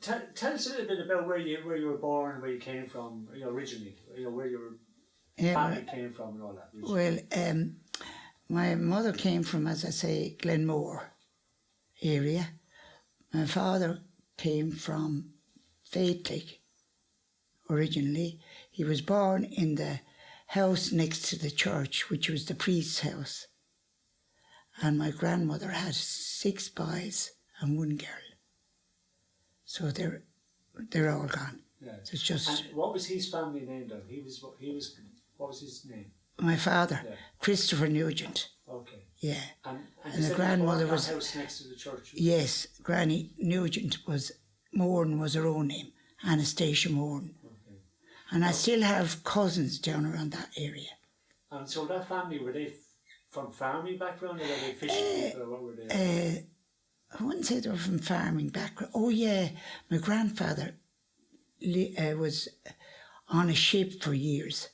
tell us a little bit about where you were born, where you came from, originally, where your family came from and all that. Originally. Well, my mother came from, as I say, Glenmore area. My father came from Faitlick originally. He was born in the house next to the church, which was the priest's house. And my grandmother had 6 boys and 1 girl. So they're all gone. Yeah. So it's just. And what was his family name then? What was his name? My father, Christopher Nugent. Okay. Yeah. And the grandmother was house next to the church. Yes, Granny Nugent Moran was her own name, Anastasia Moran. Okay. And I still have cousins down around that area. And so that family, were they from farming background, or were they fishing people, or what were they? I wouldn't say they were from farming background. Oh yeah, my grandfather was on a ship for years,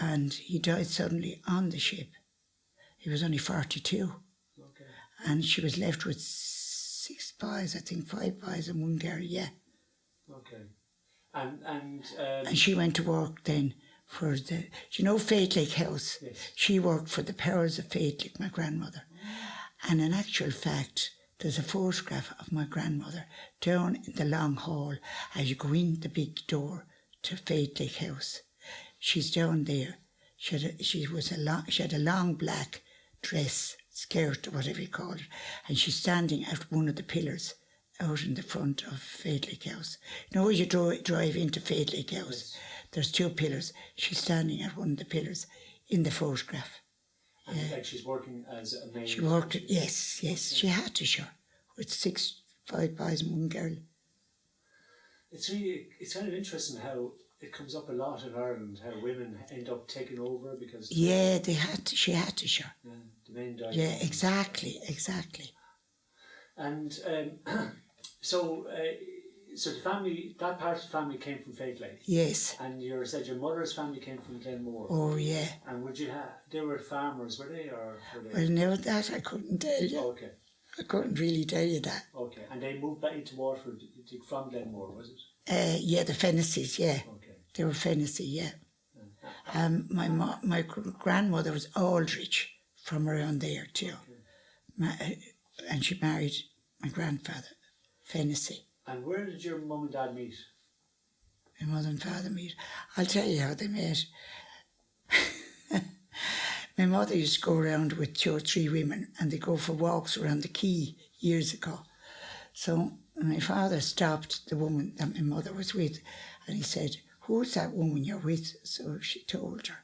and he died suddenly on the ship. He was only 42. Okay. And she was left with 6 boys, I think 5 boys and 1 girl, yeah. Okay. And she went to work then for Faitlick House? Yes. She worked for the Powers of Faitlick, my grandmother. And in actual fact, there's a photograph of my grandmother down in the long hall as you go in the big door to Faitlick House. She's down there. She had a long black dress, skirt or whatever you call it, and she's standing at one of the pillars out in the front of Faitlick House. As you drive into Faitlick House, yes. There's 2 pillars. She's standing at one of the pillars in the photograph. And like she's working as a maid? She worked, yes. Okay. She had to, sure, with 5 boys and 1 girl. It's kind of interesting how it comes up a lot in Ireland, how women end up taking over because... Yeah, she had to, sure. Yeah, the men died. Yeah, exactly. And so the family, that part of the family came from Faitlick? Yes. And you said your mother's family came from Glenmore? Oh, yeah. And they were farmers, were they? Or were they... Well, no, that I couldn't tell you. Okay. I couldn't really tell you that. Okay. And they moved back into Waterford from Glenmore, was it? Yeah, the Fennesseys, yeah. Okay. They were Fennessy, yeah. My grandmother was Aldrich from around there too. Okay. And she married my grandfather, Fennessy. And where did your mum and dad meet? My mother and father meet. I'll tell you how they met. My mother used to go around with 2 or 3 women and they go for walks around the quay years ago. So my father stopped the woman that my mother was with and he said, "Who's that woman you're with?" So she told her.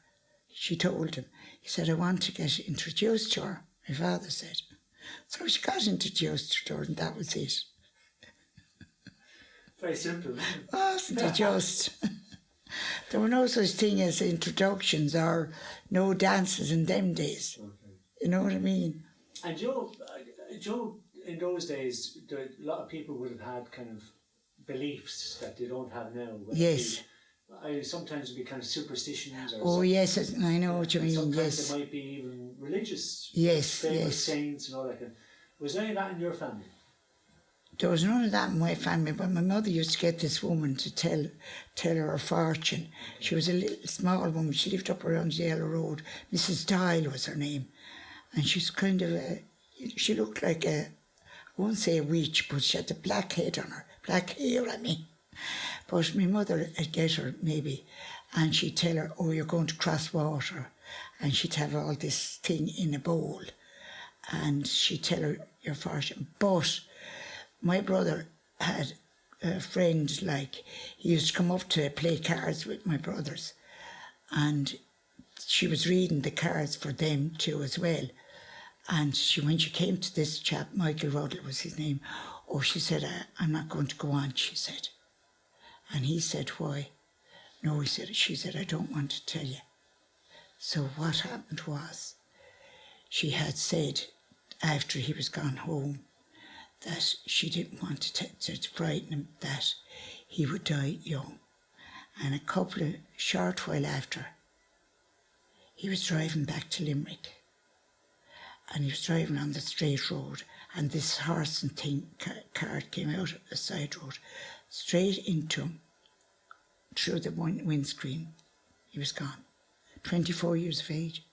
She told him. He said, "I want to get introduced to her," my father said. So she got introduced to her and that was it. Very simple. Wasn't it just? There were no such thing as introductions or no dances in them days. Okay. You know what I mean? And Joe, in those days, a lot of people would have had kind of beliefs that they don't have now. Yes. Sometimes it'd be kind of superstitions. Yes, I know what you mean. Sometimes yes. It might be even religious. Yes, saints and all that. Was there any of that in your family? There was none of that in my family, but my mother used to get this woman to tell her fortune. She was a little small woman. She lived up around Yellow Road. Mrs. Dial was her name. And she's kind of she looked like I won't say a witch, but she had the black head on her. Black hair, I mean. But my mother would get her maybe, and she'd tell her, "Oh, you're going to cross water." And she'd have all this thing in a bowl. And she'd tell her your fortune. But my brother had a friend, he used to come up to play cards with my brothers. And she was reading the cards for them too as well. And when she came to this chap, Michael Ruddle was his name, she said, "I'm not going to go on," she said. And he said, "Why?" "No," she said, "I don't want to tell you." So what happened was, she had said, after he was gone home, that she didn't want to frighten him, that he would die young. And a short while after, he was driving back to Limerick. And he was driving on the straight road and this horse and thing cart came out of the side road, straight into him, through the windscreen. He was gone. 24 years of age.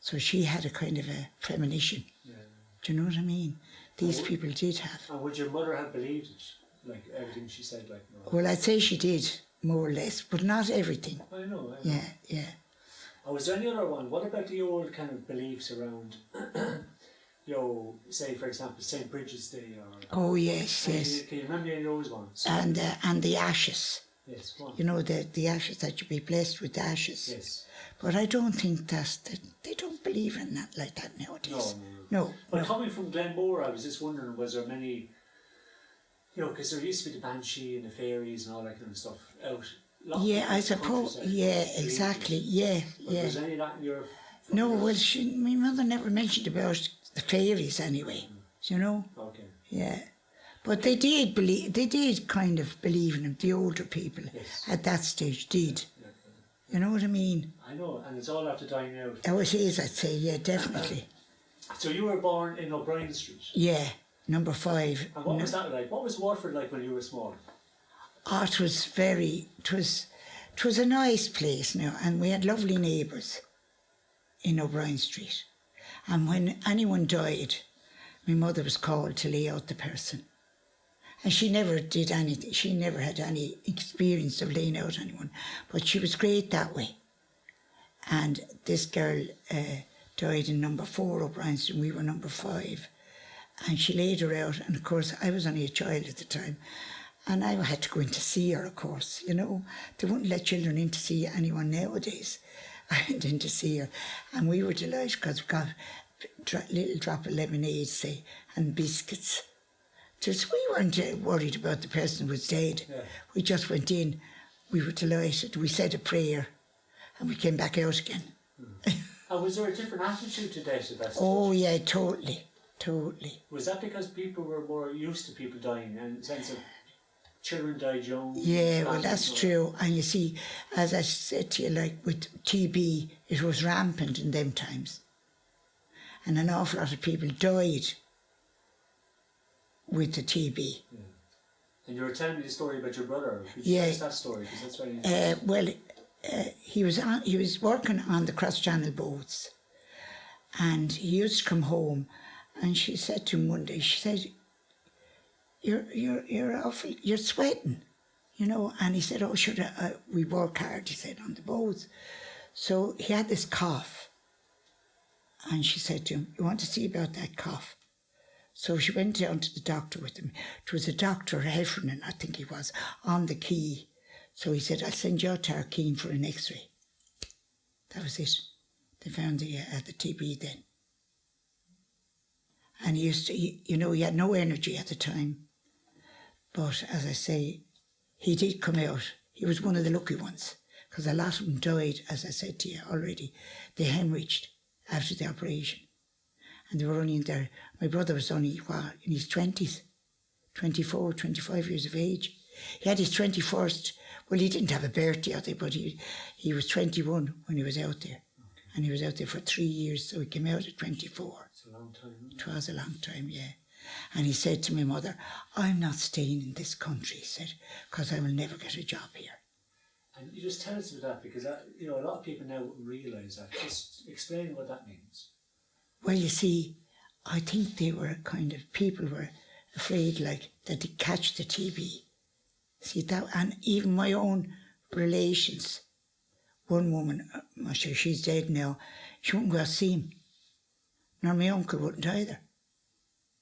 So she had a kind of a premonition. Yeah. Do you know what I mean? These people did have. And would your mother have believed it? Like everything she said, like no. Well, I'd say she did, more or less, but not everything. I know. Yeah, yeah. Oh, was there any other one? What about the old kind of beliefs around, say for example, St. Bridget's Day or... Oh, yes, yes. Can you remember any of those ones? And the ashes. Yes, go on. You know, the ashes, that you be blessed with the ashes. Yes. But I don't think they don't believe in that like that nowadays. No. But coming from Glenmore, I was just wondering, was there many, because there used to be the Banshee and the fairies and all that kind of stuff out. Yeah, I suppose, yeah, exactly, yeah, but yeah. was any of that in your... No, well, my mother never mentioned about the fairies anyway, you know? Okay. Yeah. But they did kind of believe in him, the older people at that stage did. Yeah. You know what I mean? I know, and it's all after dying out. Oh, it is, I'd say, yeah, definitely. So you were born in O'Brien Street? Yeah, number 5. And what was that like? What was Waterford like when you were small? Oh, it was a nice place now, and we had lovely neighbours in O'Brien Street. And when anyone died, my mother was called to lay out the person. And she never did anything, she never had any experience of laying out anyone, but she was great that way. And this girl died in number 4 O'Brien Street, and we were number 5. And she laid her out, and of course I was only a child at the time, and I had to go in to see her, of course, you know. They wouldn't let children in to see anyone nowadays. I went in to see her, and we were delighted because we got a little drop of lemonade, say, and biscuits. Just, we weren't worried about the person who was dead. Yeah. We just went in, we were delighted, we said a prayer, and we came back out again. And was there a different attitude to death at that stage? Oh yeah, totally. Was that because people were more used to people dying, and in the sense of children died young? Yeah, well that's true. And you see, as I said to you, like with TB, it was rampant in them times. And an awful lot of people died with the TB. Yeah. And you were telling me the story about your brother. Could you tell us that story? Because that's very interesting. He was working on the cross-channel boats, and he used to come home, and she said to him one day, she said, "You're awful, you're sweating, you know." And he said, "Oh, sure, we work hard," he said, "on the boats." So he had this cough, and she said to him, "You want to see about that cough?" So she went down to the doctor with him. It was a Dr. Heffernan, I think he was, on the quay. So he said, "I'll send you out to Arkeen for an x-ray." That was it. They found the TB then. And he used to, he had no energy at the time. But as I say, he did come out. He was one of the lucky ones, because a lot of them died, as I said to you already. They hemorrhaged after the operation. And they were only in there. My brother was only, in his 20s, 24, 25 years of age. He had his 21st, well, he didn't have a birthday out there, but he was 21 when he was out there. Okay. And he was out there for 3 years, so he came out at 24. It's a long time. It was a long time, yeah. And he said to my mother, "I'm not staying in this country," he said, "because I will never get a job here." And you just tell us about that, because a lot of people now wouldn't realise that. Just explain what that means. Well, you see, I think they were people were afraid, like, that they'd catch the TB. See that, and even my own relations, one woman, I'm sure she's dead now, she wouldn't go out to see him. Nor my uncle wouldn't either.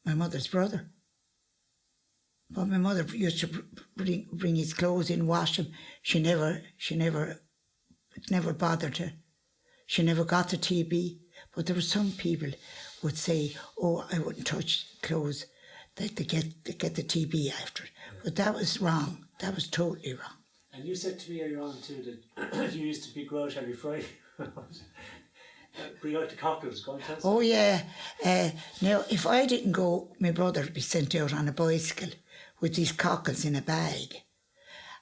My mother's brother. But my mother used to bring his clothes in, wash them. It never bothered her. She never got the TB. But there were some people would say, "Oh, I wouldn't touch clothes, they get the TB after it." But that was wrong. That was totally wrong. And you said to me earlier on too that you used to go out every Friday. Bring out the cocktails, go and tell us. Oh yeah. Now, if I didn't go, my brother would be sent out on a bicycle with these cockles in a bag.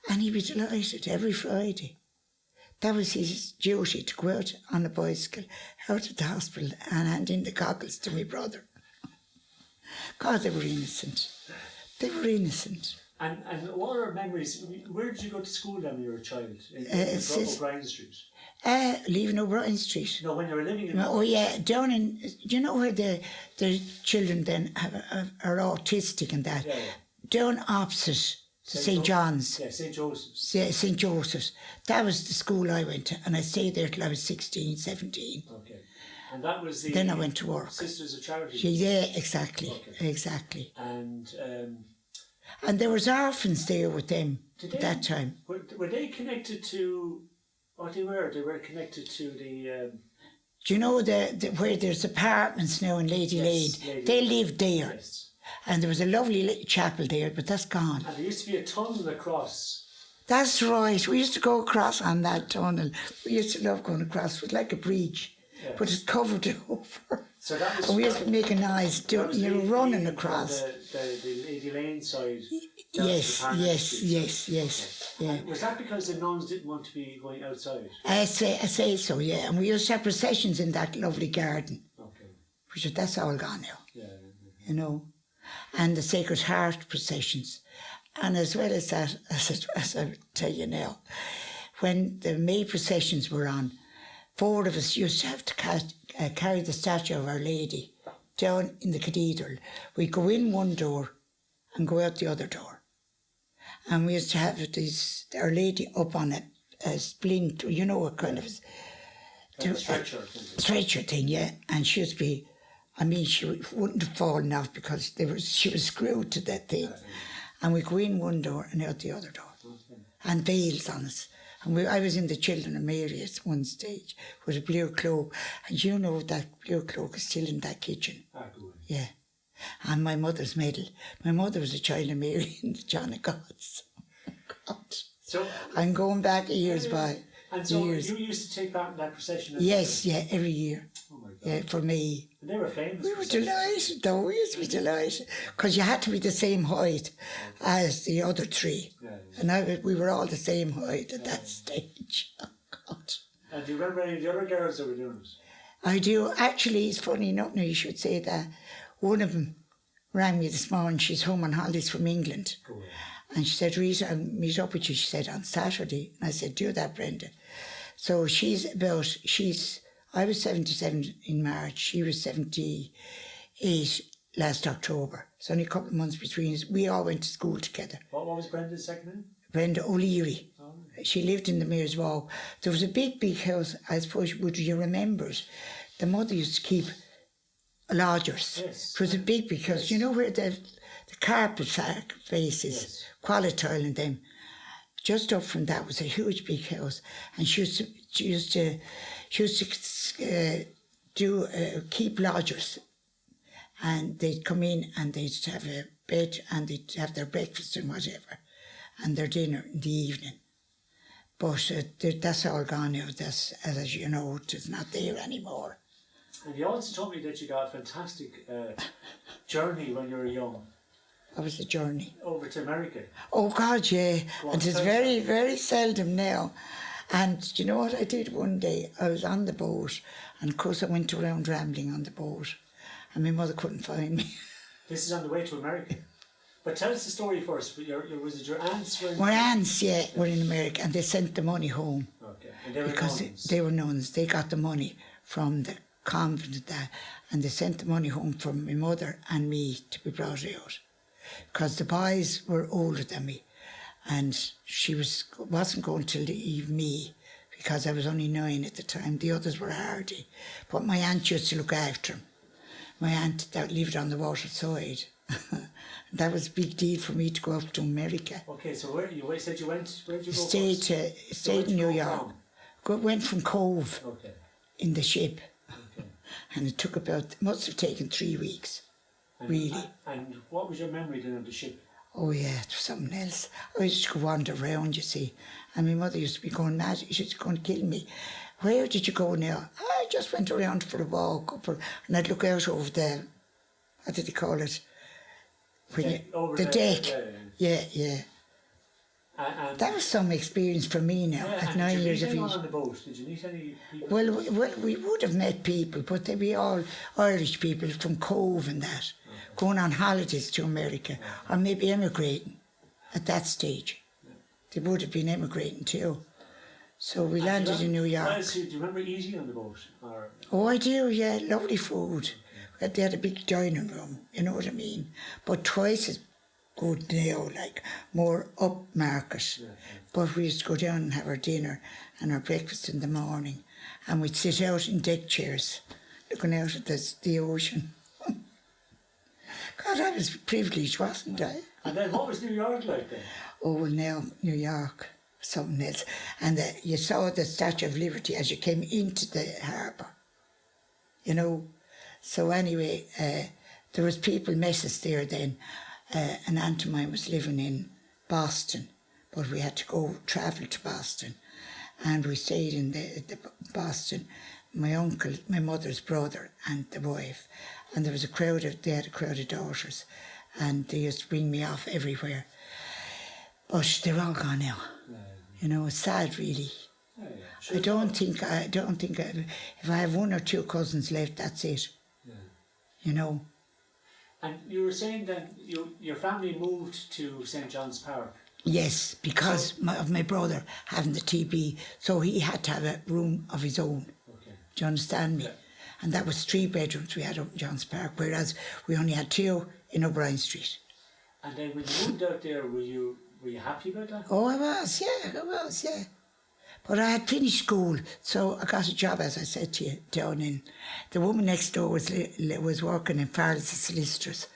And he'd be delighted every Friday. That was his duty, to go out on a bicycle, out of the hospital and hand in the cockles to my brother. God, they were innocent. They were innocent. And what are memories? Where did you go to school then when you were a child? In O'Brien Street? Leaving O'Brien Street. No, when you were living in... Oh yeah, down in, you know where the children then are autistic and that? Yeah. Down opposite St. John's. Yeah, St. Joseph's. Yeah, St. Joseph's. That was the school I went to, and I stayed there till I was 16, 17. Okay. And that was the... Then I went to work. Sisters of Charity? Yeah, exactly, okay. Exactly. And there was orphans there with them at that time. Were they connected to... What they were? They were connected to the... Do you know where there's apartments now in Lady Lane? They lived there. Yes. And there was a lovely little chapel there, but that's gone. And there used to be a tunnel across. That's right. We used to go across on that tunnel. We used to love going across. It was like a bridge, but it's covered over. So that was... And we used to make a noise. You were running across. The Lady Lane side. Yes. Yeah. Was that because the nuns didn't want to be going outside? I say so, yeah. And we used to have processions in that lovely garden. Okay. That's all gone now. Yeah. You know. And the Sacred Heart processions. And as well as that, as I tell you now, when the May processions were on, 4 of us used to have to carry the statue of Our Lady down in the cathedral. We'd go in one door and go out the other door. And we used to have Our Lady up on a splint, you know, a kind of... stretcher thing, yeah. And she used to be... she wouldn't have fallen off because she was screwed to that thing. And we go in one door and out the other door. And veils on us. And I was in the Children of Mary at one stage with a blue cloak. And you know that blue cloak is still in that kitchen. Yeah. And my mother's medal. My mother was a Child of Mary in the John of God's. God. So I'm going back years by. And so you used to take part in that procession? Yes, every year. Oh my God. Yeah, for me. And they were famous. We were delighted though, we used to be delighted. Because you had to be the same height as the other 3. And we were all the same height at that stage. Oh God. And do you remember any of the other girls that were doing it? I do. Actually, it's funny enough now you should say that. One of them rang me this morning, she's home on holidays from England. Cool. And she said, Rita, I'll meet up with you, she said, on Saturday. And I said, do that, Brenda. So I was 77 in March, she was 78 last October. It's only a couple of months between us. We all went to school together. What was Brenda's second name? Brenda O'Leary. Oh. She lived in the Mayor's Walk. There was a big house, I suppose, would you remember it? The mother used to keep lodgers. Yes. It was a big house. You know where the carpet faces, Qualitile and them. Just up from that was a huge big house, and she used to keep lodgers, and they'd come in and they'd have a bed and they'd have their breakfast and whatever, and their dinner in the evening. But that's all gone now. That's, as you know, it's not there anymore. And you also told me that you got a fantastic journey when you were young. What was the journey? Over to America. Oh God, yeah. And it's very, very seldom now. And do you know what I did one day? I was on the boat, and of course I went around rambling on the boat, and my mother couldn't find me. This is on the way to America. But tell us the story first. Was it your aunts? My aunts, yeah, were in America, and they sent the money home. Okay. And they were because nuns? They were nuns. They got the money from the convent and they sent the money home for my mother and me to be brought out. Because the boys were older than me, and she wasn't going to leave me because I was only 9 at the time. The others were hardy, but my aunt used to look after them. My aunt that lived on the water side. That was a big deal for me to go up to America. Okay, so where you said you went? Where did you go? Stayed in New York. Went from Cove in the ship, and it took must have taken 3 weeks. Really. And what was your memory then of the ship? Oh yeah, it was something else. I used to go wander around, you see, and my mother used to be going mad. She was going to kill me. Where did you go now? I just went around for a walk, and I'd look out over the, what did they call it? The deck. Yeah. And that was some experience for me now, at 9 years of age. On the boat? Did you meet any people? Well, we would have met people, but they'd be all Irish people from Cove and that. going on holidays to America, or maybe emigrating at that stage. They would have been emigrating too. So we landed in New York. Do you remember eating on the boat? Or? Oh, I do, yeah, lovely food. They had a big dining room, you know what I mean? But twice as good now, like more upmarket. But we used to go down and have our dinner and our breakfast in the morning, and we'd sit out in deck chairs looking out at the ocean. God, I was privileged, wasn't I? And then what was New York like then? Oh, well, now New York, something else. And you saw the Statue of Liberty as you came into the harbour, you know. So anyway, there was people, messes there then. An aunt of mine was living in Boston, but we had to travel to Boston. And we stayed in the Boston, my uncle, my mother's brother and the wife. And there was they had a crowd of daughters, and they used to bring me off everywhere. But they're all gone now. You know, it's sad really. Sure. I don't think if I have one or two cousins left, that's it. You know. And you were saying that your family moved to St. John's Park. Yes, because of my brother having the TB, so he had to have a room of his own. Okay. Do you understand me? Yeah. And that was 3 bedrooms we had up in John's Park, whereas we only had 2 in O'Brien Street. And then when you moved out there, were you happy about that? Oh, I was, yeah. But I had finished school, so I got a job, as I said to you, down in... The woman next door was working in Farrell's solicitors.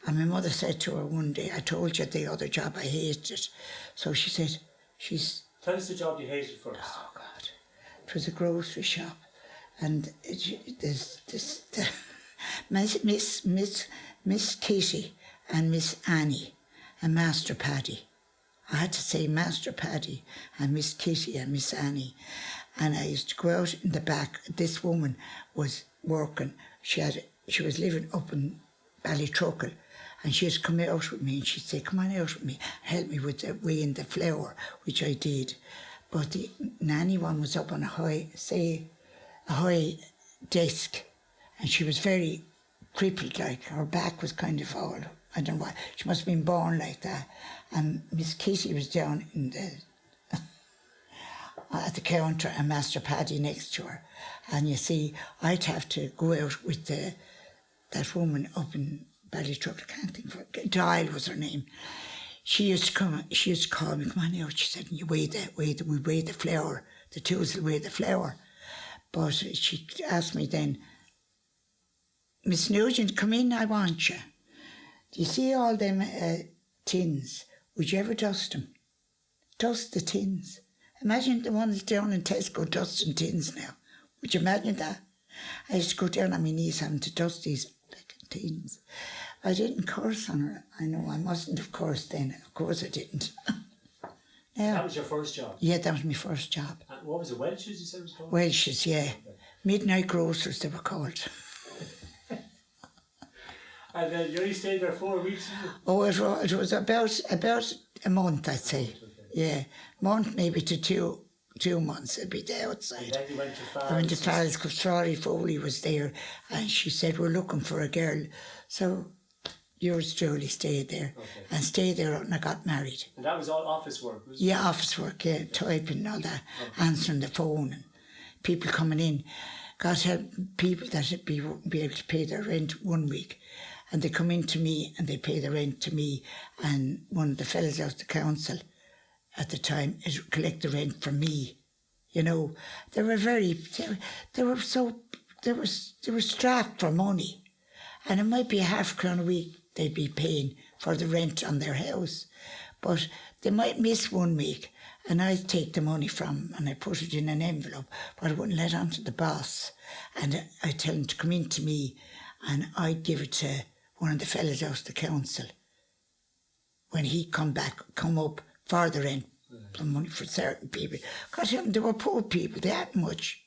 And my mother said to her one day, I told you the other job, I hated it. So she said, Tell us the job you hated first. Oh, God. It was a grocery shop. And Miss Kitty and Miss Annie and Master Paddy. I had to say Master Paddy and Miss Kitty and Miss Annie. And I used to go out in the back. This woman was working. She was living up in Ballytruckle. And she used to come out with me and she'd say, come on out with me, help me with weighing the flour, which I did. But the nanny one was up on a high desk, and she was very crippled, like her back was kind of all, I don't know why, she must have been born like that. And Miss Kitty was down in the at the counter and Master Paddy next to her. And you see, I'd have to go out with that woman up in Ballytruck, I can't think of her, Dial was her name. She used to call me, come on out, she said, we weigh the flour, the tools will weigh the flour. But she asked me then, Miss Nugent, come in, I want you. Do you see all them tins? Would you ever dust them? Dust the tins. Imagine the ones down in Tesco dusting tins now. Would you imagine that? I used to go down on my knees having to dust these tins. I didn't curse on her. I know I mustn't have cursed then. Of course I didn't. Now, that was your first job? Yeah, that was my first job. And what was it, Welsh's you said it was called? Welsh's, yeah. Okay. Midnight grocers they were called. And then you only stayed there 4 weeks? Oh, it was about a month, I'd say. Okay. Yeah, month maybe to 2 months. I'd be there outside. And then you went to Farrell's? I went to Farrell's because Florrie Foley was there, and she said, we're looking for a girl. So yours truly stayed there, and stayed there and I got married. And that was all office work, was it? Yeah, office work, yeah, typing and all that, answering the phone and people coming in. God help people that wouldn't be able to pay their rent 1 week. And they come in to me and they pay the rent to me, and one of the fellas out the council at the time is collect the rent from me. You know, they were strapped for money, and it might be £0.50 a week they'd be paying for the rent on their house, but they might miss 1 week, and I'd take the money from them and I put it in an envelope, but I wouldn't let on to the boss, and I'd tell him to come in to me, and I'd give it to one of the fellas out of the council. When he come up for the rent, money for certain people. Because they were poor people, they hadn't much.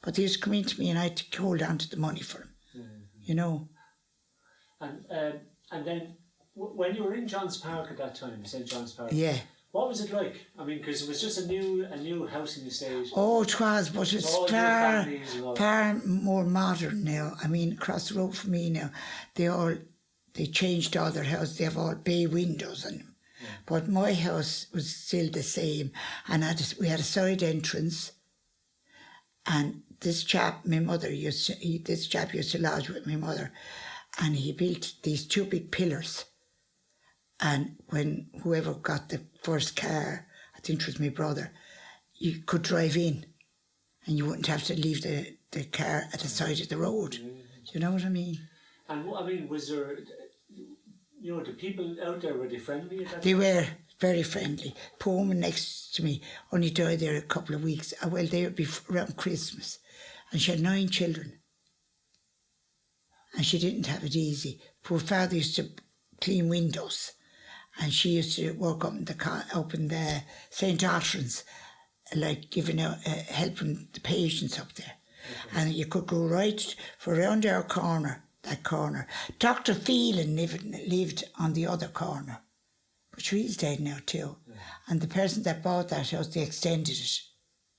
But they used to come in to me and I had to hold on to the money for them, you know. And then, when you were in John's Park at that time, St. John's Park, yeah, What was it like? I mean, because it was just a new housing estate. Oh, it was, but it's All new far, families and all. far more modern now. I mean, across the road from me now, they changed all their houses. They have all bay windows in them. Yeah. But my house was still the same, and we had a side entrance. And this chap used to lodge with my mother, and he built these two big pillars. And when whoever got the first car, I think it was my brother, you could drive in and you wouldn't have to leave the car at the side of the road. Do you know what I mean? And I mean, was there, the people out there, were they friendly at that They time? were very friendly. Poor woman next to me only died there a couple of weeks. Well, they would be around Christmas. And she had 9 children. And she didn't have it easy. Poor father used to clean windows. And she used to work up in the St. Alfred's, like giving out, helping the patients up there. Okay. And you could go right for around our corner, that corner. Dr. Phelan lived on the other corner. But she's dead now too. Yeah. And the person that bought that house, they extended it.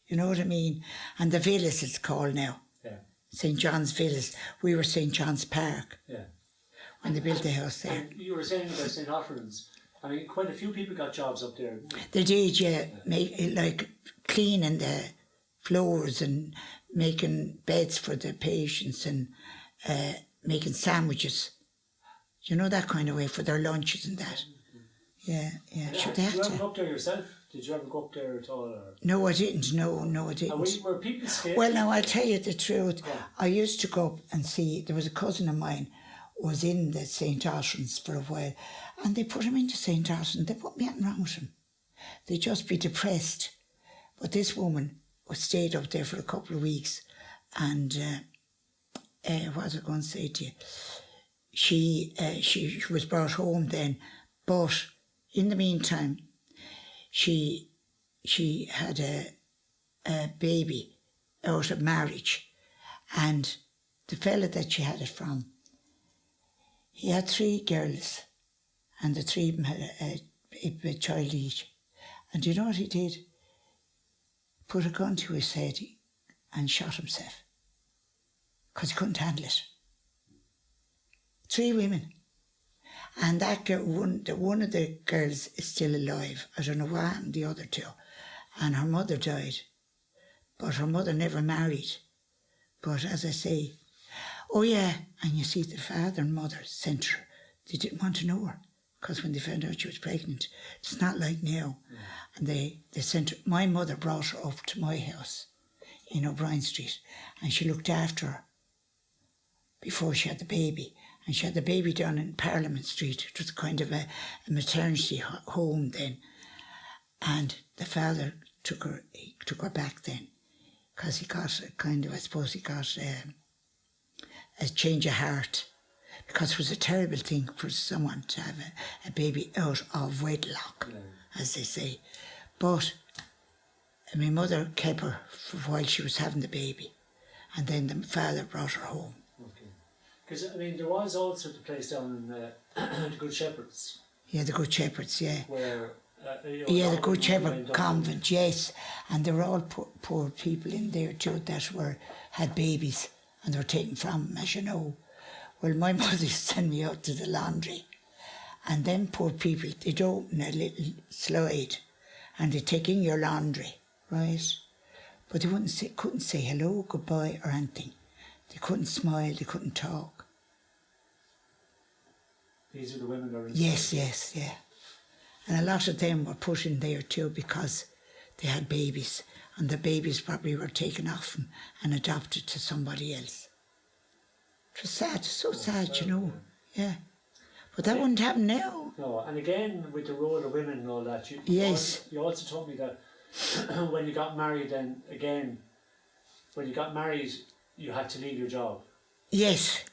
You know what I mean? And the Villas it's called now. Yeah. St. John's Villas. We were St. John's Park. Yeah. When they built the house there. And you were saying about St. Alfred's. I mean, quite a few people got jobs up there. They did, yeah. Like cleaning the floors and making beds for the patients and making sandwiches. You know, that kind of way for their lunches and that. Yeah. Did you ever go up there yourself? Did you ever go up there at all? Or? No, I didn't. No, I didn't. And were people scared? Well, now, I'll tell you the truth. Yeah. I used to go up and see, there was a cousin of mine was in the St. Alfred's for a while, and they put him into St. Alfred's. They put me nothing wrong with him. They'd just be depressed. But this woman stayed up there for a couple of weeks, and what was I going to say to you? She was brought home then, but in the meantime, she had a baby out of marriage, and the fella that she had it from, he had 3 girls, and the 3 of them had a child each. And do you know what he did? Put a gun to his head and shot himself, because he couldn't handle it. 3 women. And that girl, one of the girls is still alive. I don't know what happened to the other 2. And her mother died. But her mother never married. But as I say, oh yeah, and you see the father and mother sent her. They didn't want to know her, because when they found out she was pregnant, it's not like now. And they sent her. My mother brought her up to my house in O'Brien Street, and she looked after her before she had the baby. And she had the baby down in Parliament Street. It was kind of a maternity home then. And the father took her back then, because he got a change of heart, because it was a terrible thing for someone to have a baby out of wedlock, as they say. But my mother kept her for while she was having the baby, and then the father brought her home. Because, I mean, there was also the place down in the Good Shepherds. Yeah, the Good Shepherds, yeah. Where, the Good Shepherd Convent, yes. And there were all poor people in there too that had babies, and they were taken from them, as you know. Well, my mother used to send me out to the laundry, and then poor people, they'd open a little slide and they'd take in your laundry, right? But they couldn't say hello, goodbye or anything. They couldn't smile, they couldn't talk. These are the women that are in Yes, yeah. And a lot of them were put in there too because they had babies, and the babies probably were taken off them and adopted to somebody else. It was sad, so sad, you know. Yeah. But that wouldn't happen now. No, and again, with the role of women and all that, you also told me that when you got married then, again, when you got married, you had to leave your job. Yes.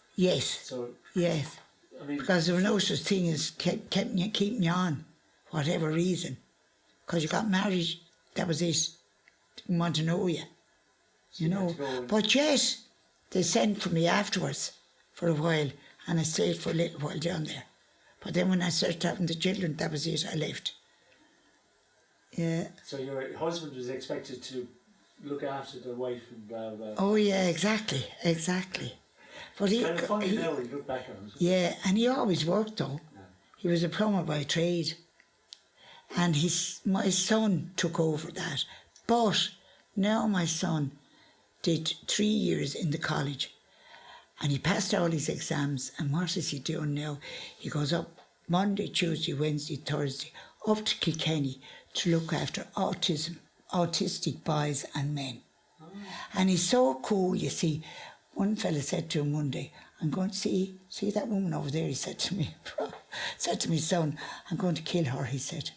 So, yes. I mean, because there was no such thing as keeping you on, whatever reason. Because you got married, that was it. Didn't want to know you, you know. But yes, they sent for me afterwards for a while, and I stayed for a little while down there. But then when I started having the children, that was it, I left. Yeah. So your husband was expected to look after the wife and blah blah. Oh yeah, exactly. But It's kind of funny now when you look back on it. Yeah, and he always worked though. Yeah. He was a plumber by trade, and my son took over that. But now my son did 3 years in the college, and he passed all his exams. And what is he doing now? He goes up Monday, Tuesday, Wednesday, Thursday, up to Kilkenny to look after autistic boys and men. Oh. And he's so cool, you see. One fella said to him one day, I'm going to see that woman over there, he said to me, son, I'm going to kill her, he said.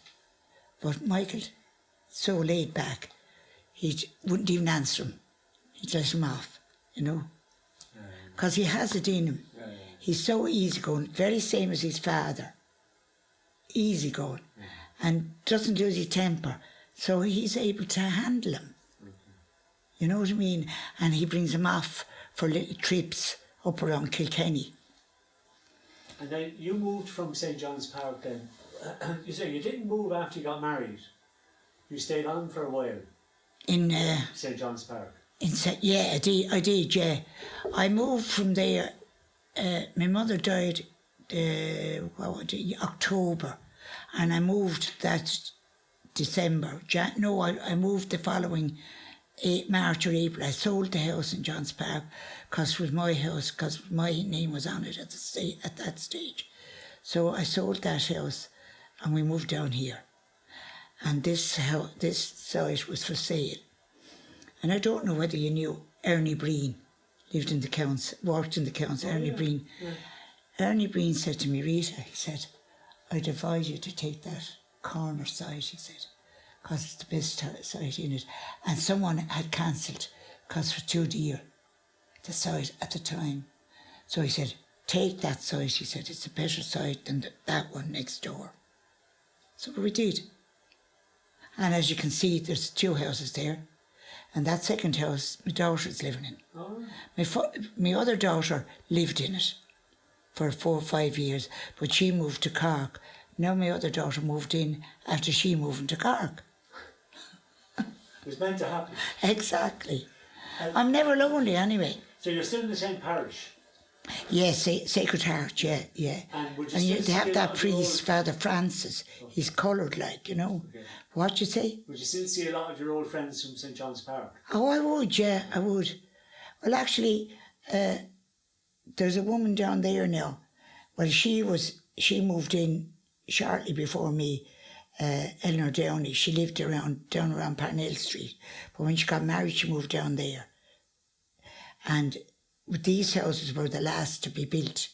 But Michael, so laid back, he wouldn't even answer him. He'd let him off, you know. Because he has it in him. Yeah. He's so easygoing, very same as his father. Easygoing. Yeah. And doesn't lose his temper. So he's able to handle him. You know what I mean? And he brings him off for little trips up around Kilkenny. And then you moved from St. John's Park then. You say you didn't move after you got married. You stayed on for a while. In St. John's Park. Yeah, I did, yeah. I moved from there. My mother died October, and I moved that December. I moved the following March or April. I sold the house in John's Park because it was my house, because my name was on it at that stage. So I sold that house and we moved down here. And this site was for sale. And I don't know whether you knew Ernie Breen worked in the council, Ernie Breen. Yeah. Ernie Breen said to me, Rita, he said, I'd advise you to take that corner site, he said, because it's the best site in it. And someone had cancelled because it was too dear, the site at the time. So he said, take that site, he said, it's a better site than that one next door. So we did. And as you can see, there's 2 houses there. And that second house, my daughter's living in. Oh. My other daughter lived in it for 4 or 5 years, but she moved to Cork. Now my other daughter moved in after she moved to Cork. It was meant to happen. Exactly. I'm never lonely anyway. So you're still in the same parish? Yes, Sacred Heart, yeah. And you have that priest, Father Francis. He's coloured like, you know. Okay. What you say? Would you still see a lot of your old friends from St. John's Park? Oh, I would, yeah, I would. Well, actually, there's a woman down there now. Well, she moved in shortly before me, Eleanor Downey. She lived down around Parnell Street. But when she got married, she moved down there. And these houses were the last to be built.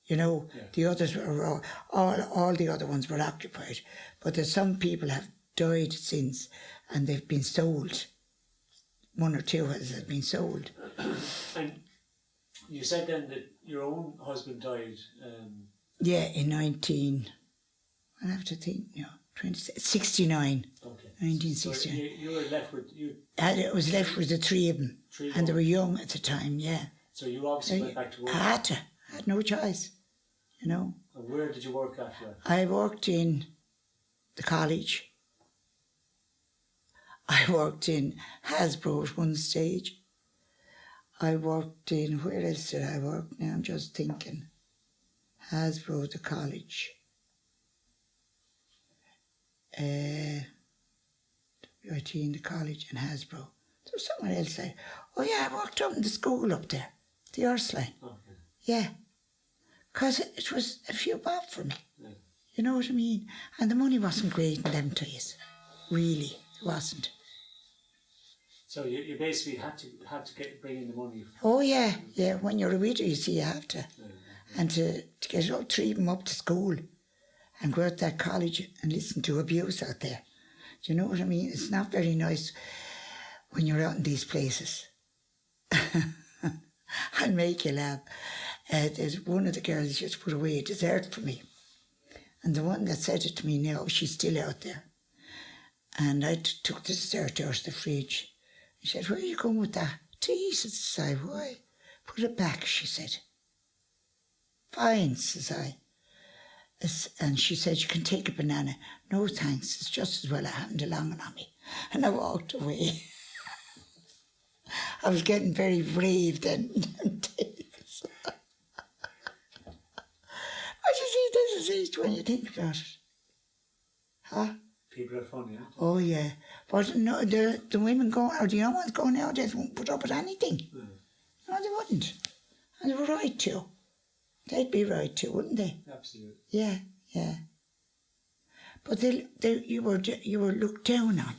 You know, yeah. The others were all the other ones were occupied. But there's some people have died since and they've been sold. 1 or 2 have been sold. And you said then that your own husband died. Yeah, in 69. Okay. 1969. So you were left with I was left with the 3 of them. And they were young at the time, yeah. So you obviously went back to work. I had no choice, you know. And where did you work after that? I worked in the college. I worked in Hasbro at one stage. I worked in, where else did I work now? I'm just thinking. Hasbro, the college. WIT in the college and Hasbro. There was someone else there. Oh yeah, I worked up in the school up there, the Ursline. Okay. Yeah. Because it was a few bob for me. Yeah. You know what I mean? And the money wasn't great in them days. Really, it wasn't. So you basically had to bring in the money. Oh yeah. When you're a widow, you see, you have to. Yeah. And to get all 3 of them up to school and go out to that college and listen to abuse out there. Do you know what I mean? It's not very nice when you're out in these places. I'll make you laugh. There's one of the girls just put away a dessert for me. And the one that said it to me now, she's still out there. And I took the dessert out of the fridge. She said, where are you going with that? Tea, says I. Why? Put it back, she said. Fine, says I. And she said, you can take a banana. No thanks, it's just as well I hadn't a long one on me. And I walked away. I was getting very brave then. But you see, this is it when you think about it. Huh? People are funny, huh? Oh, yeah. But no, the women go, or the young ones go nowadays won't put up with anything. No, they wouldn't. And they were right to. They'd be right too, wouldn't they? Absolutely. Yeah, yeah. But you were looked down on.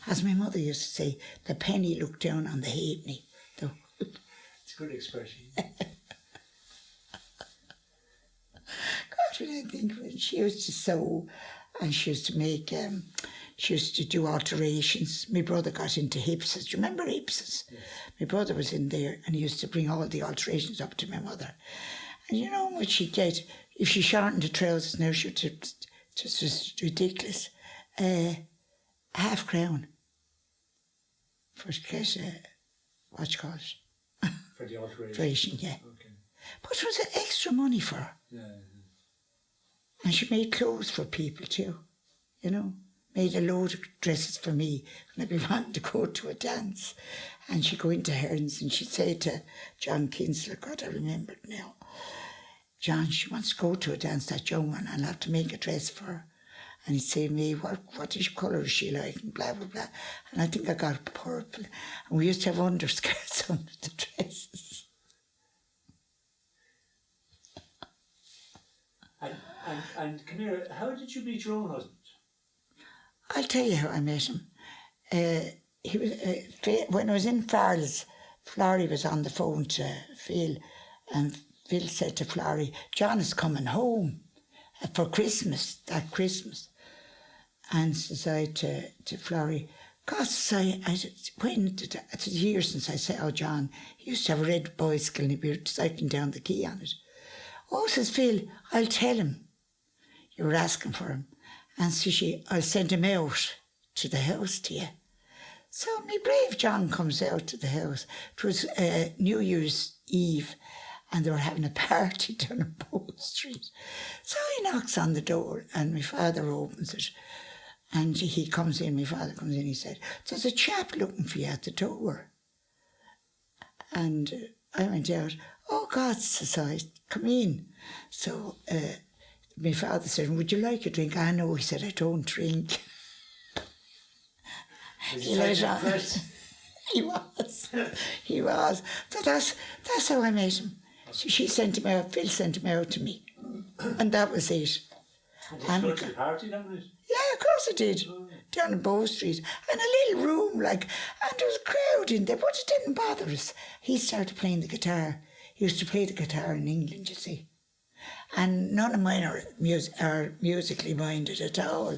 As my mother used to say, the penny looked down on the halfpenny. It's a good expression. God, when I think of it, she used to sew and she used to make, she used to do alterations. My brother got into hipses. Do you remember hipses? Yes. My brother was in there and he used to bring all the alterations up to my mother. And you know what she'd get? If she shortened the trousers now, she would just ridiculous. £half for to get what you call it? For the alteration. Alteration, yeah. Okay. But it was extra money for her. Yeah. And she made clothes for people too, you know. Made a load of dresses for me when I'd be wanting to go to a dance. And she'd go into herons and she'd say to John Kinsler, God, I remember it now, John, she wants to go to a dance, that young one, and I'll have to make a dress for her. And he'd say to me, what colour is she like? And blah, blah, blah. And I think I got purple. And we used to have underskirts under the dresses. And come here, how did you meet your own husband? I'll tell you how I met him. He was when I was in Farrell's, Florrie was on the phone to Phil, and Phil said to Florrie, John is coming home for Christmas, that Christmas. And says I to Florrie, gosh, it's years since I said, oh, John, he used to have a red bicycle and he'd be cycling down the quay on it. Oh, says Phil, I'll tell him you were asking for him. And so I'll send him out to the house to you. So my brave John comes out to the house. It was New Year's Eve and they were having a party down on Bow Street. So he knocks on the door and my father opens it. And he comes in, my father comes in, he said, there's a chap looking for you at the door. And I went out, oh God, says I, come in. So my father said, would you like a drink? I know, he said, I don't drink. He let on. He was. So that's how I met him. So she sent him out, Phil sent him out to me. And that was it. And did you go to the party that night? Yeah, of course I did. Down in Bow Street. And a little room, and there was a crowd in there, but it didn't bother us. He started playing the guitar. He used to play the guitar in England, you see. And none of mine are musically minded at all.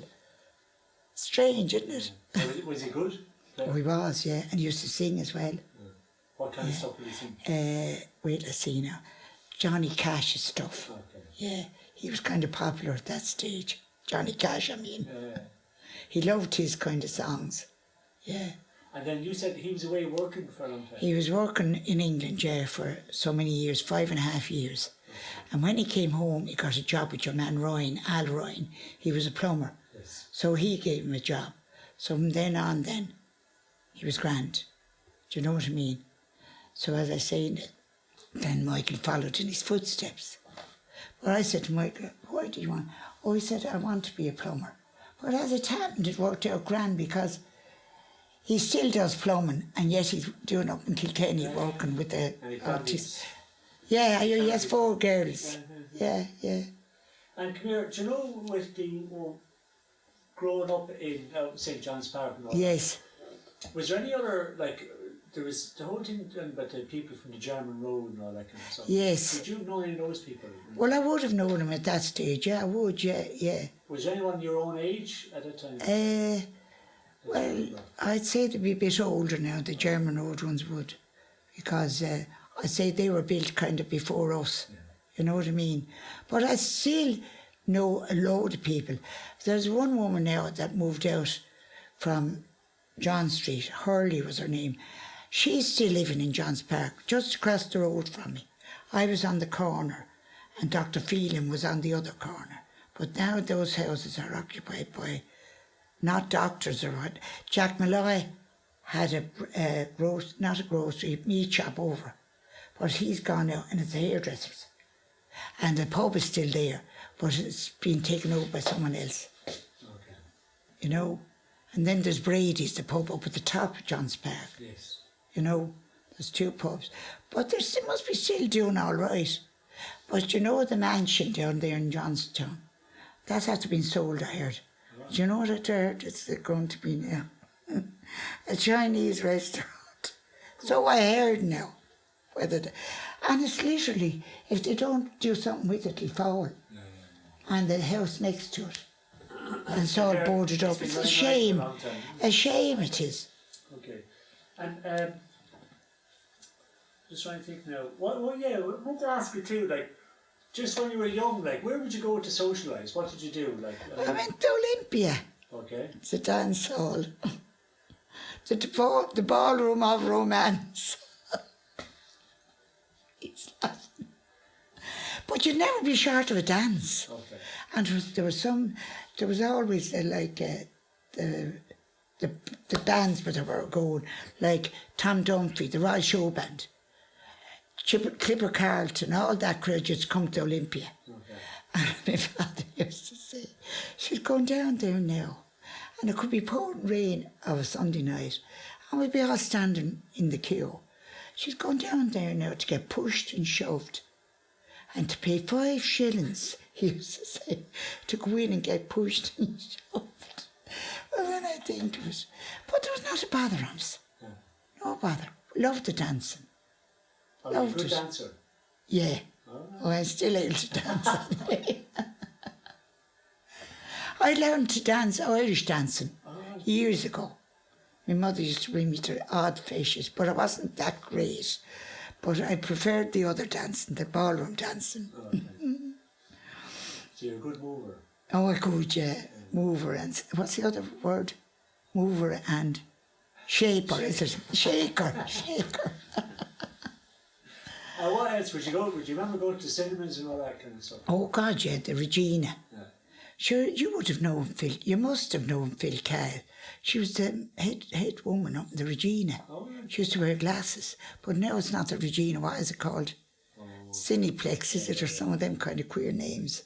Strange, isn't it? Was he good? Oh, he was, yeah. And he used to sing as well. Yeah. What kind of stuff did he sing? Wait, let's see now. Johnny Cash's stuff. Okay. Yeah, he was kind of popular at that stage. Johnny Cash, I mean. Yeah. He loved his kind of songs. Yeah. And then you said he was away working for a long time. He was working in England, yeah, for so many years, 5.5 years. And when he came home, he got a job with your man Ryan, Al Ryan. He was a plumber. Yes. So he gave him a job. So from then on, he was grand. Do you know what I mean? So as I say, then Michael followed in his footsteps. But I said to Michael, why do you want? Oh, he said, I want to be a plumber. But as it happened, it worked out grand because he still does plumbing and yet he's doing up in Kilkenny working with the artists. Yeah, he has 4 girls. Yeah. And come here, do you know with the growing up in St. John's Park and all yes. that, was there any other, there was the whole thing about the people from the German Road and all that kind of stuff. Yes. Did you know any of those people? Well, I would have known them at that stage, yeah, I would, yeah. Was there anyone your own age at that time? Well, I'd say they'd be a bit older now, the German Road ones would, because I'd say they were built kind of before us, you know what I mean? But I still know a load of people. There's one woman now that moved out from John Street, Hurley was her name. She's still living in John's Park, just across the road from me. I was on the corner and Dr. Phelan was on the other corner. But now those houses are occupied by not doctors or what. Jack Malloy had not a grocery, meat shop over. But he's gone now and it's a hairdresser's. And the pub is still there, but it's been taken over by someone else. Okay. You know? And then there's Brady's, the pub up at the top of John's Park. Yes. You know, there's 2 pubs. But they must be still doing all right. But you know the mansion down there in Johnstown? That's after being sold, I heard. Right. Do you know what I heard? It's going to be now. A Chinese restaurant. So I heard now. And it's literally, if they don't do something with it, it'll fall. Yeah. And the house next to it. And it's all boarded up. It's a shame. A shame it is. Okay. And just trying to think now. I want to ask you too, like, just when you were young, like, where would you go to socialise? What did you do? Like, I went to Olympia. Okay. It's a dance hall. The ballroom of romance. But you'd never be short of a dance. Okay. And there was always the bands that were going, like Tom Dunphy, the Royal Show Band, Clipper Carlton, all that crowd just come to Olympia. Okay. And my father used to say, she's going down there now. And it could be pouring rain of a Sunday night, and we'd be all standing in the queue. She's going down there now to get pushed and shoved, and to pay 5 shillings, he used to say, to go in and get pushed and shoved. Well, when I think of it, but there was not a bother on us. Yeah. No bother. Loved the dancing. Oh, you're a good dancer? Yeah. Oh, I'm still able to dance anyway. I learned to dance Irish dancing years ago. My mother used to bring me to odd fishes, but I wasn't that great. But I preferred the other dancing, the ballroom dancing. Okay. So you're a good mover? Oh, a good, yeah. Mover and, what's the other word? Mover and shaper, is it? Shaker. What else would you go? Would you remember going to cinemas and all that kind of stuff? Oh, God, yeah, the Regina. Yeah. Sure, you would have known Phil. You must have known Phil Cahill. She was the head woman up in the Regina. Oh, yeah. She used to wear glasses. But now it's not the Regina. What is it called? Oh. Cineplex, is it? Or some of them kind of queer names.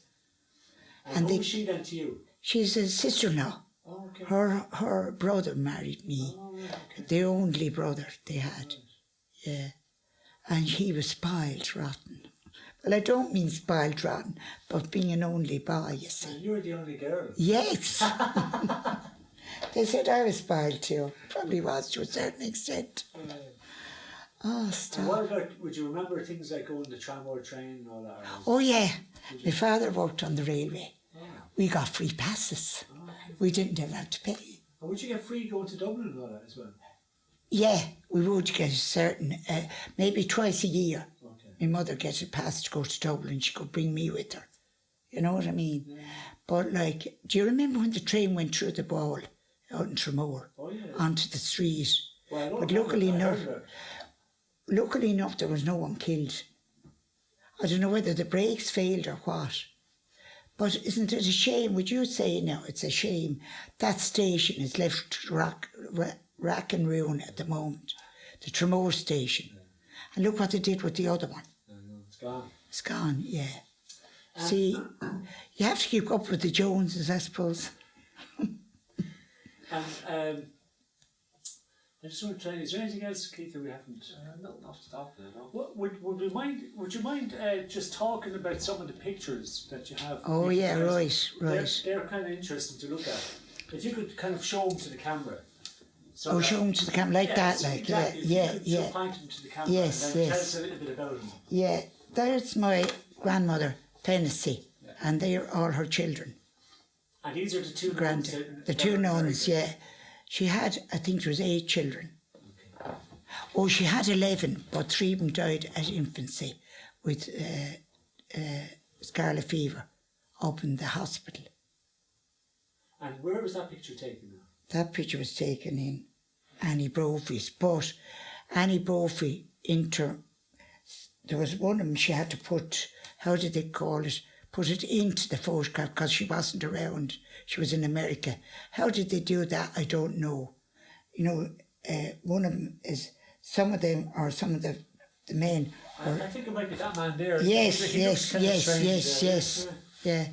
And who was she then to you? She's a sister-in-law. Oh, okay. Her brother married me. Oh, yeah, okay. The only brother they had. Right. Yeah. And he was spoiled rotten. Well, I don't mean spoiled rotten, but being an only boy, you see. And you were the only girl? Yes. They said I was spoiled too. Probably was to a certain extent. Oh, stop. And what about, would you remember things like going the tram or train and all that? Oh, yeah. My father worked on the railway. Oh. We got free passes. Oh, okay. We didn't have to pay. And would you get free going to Dublin and all that as well? Yeah, we would get a certain, maybe twice a year. Okay. My mother gets a pass to go to Dublin. She could bring me with her. You know what I mean? Yeah. But like, do you remember when the train went through the wall out in Tramore? Oh, yeah. Onto the street? Well, but luckily enough, there was no one killed. I don't know whether the brakes failed or what. But isn't it a shame? Would you say now it's a shame that station is left to rack and ruin at the moment, the Tramore station. Yeah. And look what they did with the other one. It's gone. It's gone, yeah. See, you have to keep up with the Joneses, I suppose. And I just want to try, is there anything else, Keith, that we haven't? No, not stop there, no. Would you mind just talking about some of the pictures that you have? Oh, yeah, right. They're kind of interesting to look at. If you could kind of show them to the camera. So show them to the camera like that, like, exactly. yeah. Point them to the camera yes, and then yes. tell us a little bit about them. Yeah, there's my grandmother, Tennessee, and they are all her children. And these are the two nuns? The two nuns, yeah. She had, I think there was 8 children. Okay. Oh, she had 11, but 3 of them died at infancy with scarlet fever up in the hospital. And where was that picture taken now? That picture was taken in Annie Brophy's, but Annie Brophy, there was one of them she had to put, how did they call it, put it into the photograph because she wasn't around. She was in America. How did they do that? I don't know. You know, one of them is some of the men. I think it might be that man there. Yes, He looks kind of strange there. Yeah.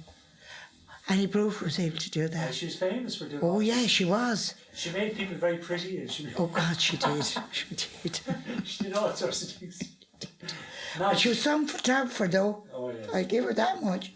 Annie Brooke was able to do that. Yeah, she was famous for doing that. Oh, yeah, she was. She made people very pretty. And oh, God, she did. She did. She did all sorts of things. But she was some photographer, though. Oh, yeah. I give her that much.